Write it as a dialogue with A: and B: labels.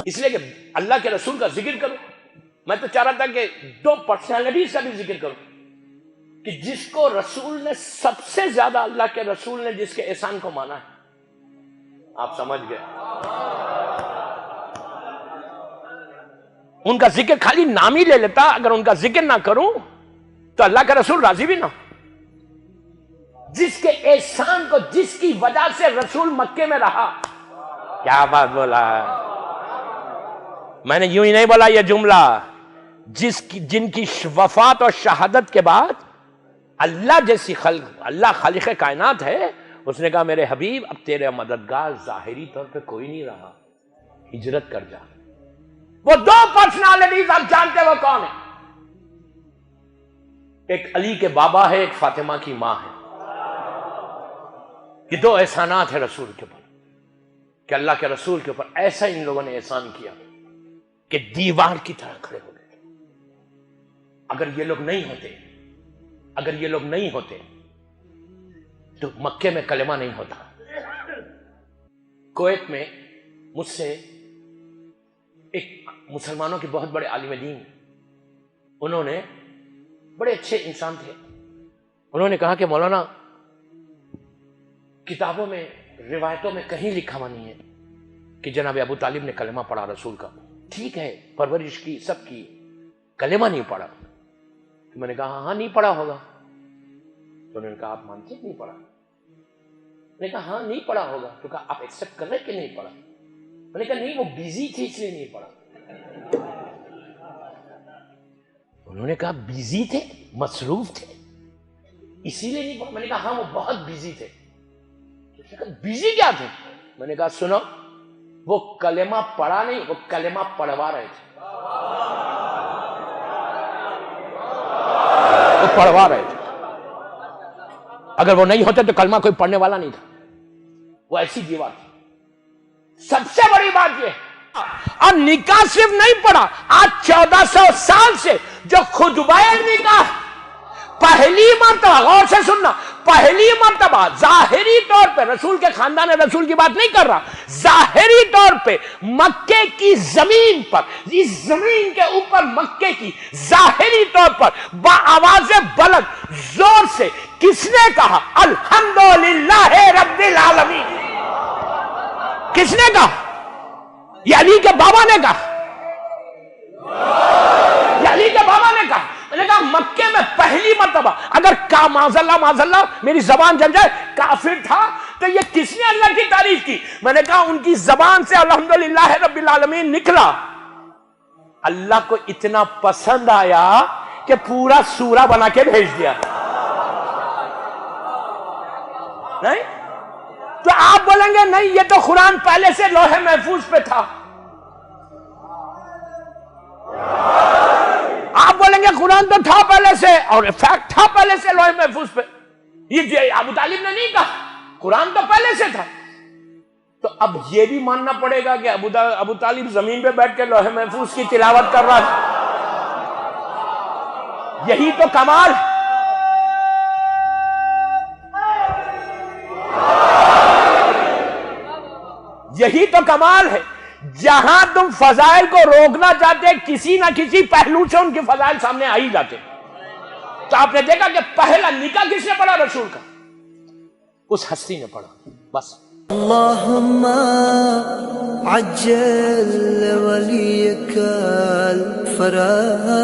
A: اس لیے کہ اللہ کے رسول کا ذکر کرو. میں تو چاہ رہا تھا کہ دو پرسنالٹیز کا بھی ذکر کرو کہ جس کو رسول نے سب سے زیادہ، اللہ کے رسول نے جس کے احسان کو مانا ہے. آپ سمجھ گئے؟ ان کا ذکر خالی نام ہی لے لیتا، اگر ان کا ذکر نہ کروں تو اللہ کا رسول راضی بھی نہ. جس کے احسان کو، جس کی وجہ سے رسول مکے میں رہا. کیا بات بولا! میں نے یوں ہی نہیں بولا یہ جملہ. جن کی وفات اور شہادت کے بعد اللہ جیسی اللہ خالق کائنات ہے، اس نے کہا میرے حبیب اب تیرے مددگار ظاہری طور پہ کوئی نہیں رہا، ہجرت کر جا. وہ دو پرسنالٹیز آپ جانتے وہ کون ہیں؟ ایک علی کے بابا ہے، ایک فاطمہ کی ماں ہے. یہ دو احسانات ہیں رسول کے اوپر، کہ اللہ کے رسول کے اوپر ایسا ان لوگوں نے احسان کیا کہ دیوار کی طرح کھڑے ہو گئے. اگر یہ لوگ نہیں ہوتے تو مکے میں کلمہ نہیں ہوتا. کویت میں مجھ سے ایک مسلمانوں کے بہت بڑے عالم دین، انہوں نے، بڑے اچھے انسان تھے، انہوں نے کہا کہ مولانا کتابوں میں، روایتوں میں کہیں لکھا ہوا نہیں ہے کہ جناب ابو طالب نے کلمہ پڑھا رسول کا. ٹھیک ہے، پرورش کی، سب کی، کلمہ نہیں پڑھا. تو میں نے کہا ہاں نہیں پڑھا ہوگا. تو انہوں نے کہا آپ مانتے نہیں پڑھا؟ میں نے کہا ہاں نہیں پڑھا ہوگا. تو کہا آپ ایکسپٹ کر رہے کہ نہیں پڑھا؟ میں نے کہا نہیں، وہ بیزی تھی اس لیے نہیں پڑھا. انہوں نے کہا بیزی تھے، مصروف تھے، اسی لیے نہیں پڑھا. میں نے کہا ہاں وہ بہت بیزی تھے. بیزی کیا تھے؟ میں نے کہا سنو، وہ کلمہ پڑھا نہیں، وہ کلمہ پڑھوا رہے تھے. وہ پڑھوا رہے تھے. اگر وہ نہیں ہوتے تو کلمہ کوئی پڑھنے والا نہیں تھا. وہ ایسی دیوار تھی. سب سے بڑی بات یہ، اور نکاح صرف نہیں پڑھا، آج 1400 سال سے جو خطبہ نکاح پہلی مرتبہ، غور سے سننا، پہلی مرتبہ ظاہری طور پہ، رسول کے خاندان رسول کی بات نہیں کر رہا، ظاہری طور پہ مکے کی زمین پر، اس زمین کے اوپر مکے کی ظاہری طور پر بآواز بلند زور سے کس نے کہا الحمدللہ رب العالمین؟ کس نے کہا؟ یہ علی کے بابا نے کہا. یہ علی کے بابا نے کہا. میں نے کہا مکے میں پہلی مرتبہ، اگر معاذ اللہ میری زبان جل جائے، کافر تھا تو یہ کس نے اللہ کی تعریف کی؟ میں نے کہا ان کی زبان سے الحمدللہ رب العالمین نکلا. اللہ کو اتنا پسند آیا کہ پورا سورہ بنا کے بھیج دیا. نہیں تو آپ بولیں گے نہیں یہ تو قرآن پہلے سے لوح محفوظ پہ تھا. آپ بولیں گے قرآن تو تھا پہلے سے، اور فیکٹ تھا پہلے سے لوح محفوظ پہ. یہ ابو طالب نے نہیں کہا، قرآن تو پہلے سے تھا. تو اب یہ بھی ماننا پڑے گا کہ ابو طالب زمین پہ بیٹھ کے لوح محفوظ کی تلاوت کر رہا تھا. یہی تو کمال. یہی تو کمال ہے. جہاں تم فضائل کو روکنا چاہتے، کسی نہ کسی پہلو سے ان کے فضائل سامنے آ ہی جاتے. تو آپ نے دیکھا کہ پہلا نکاح کس نے پڑھا؟ رسول کا. اس ہستی نے پڑھا. بس
B: اللهم عجل وليك الفرج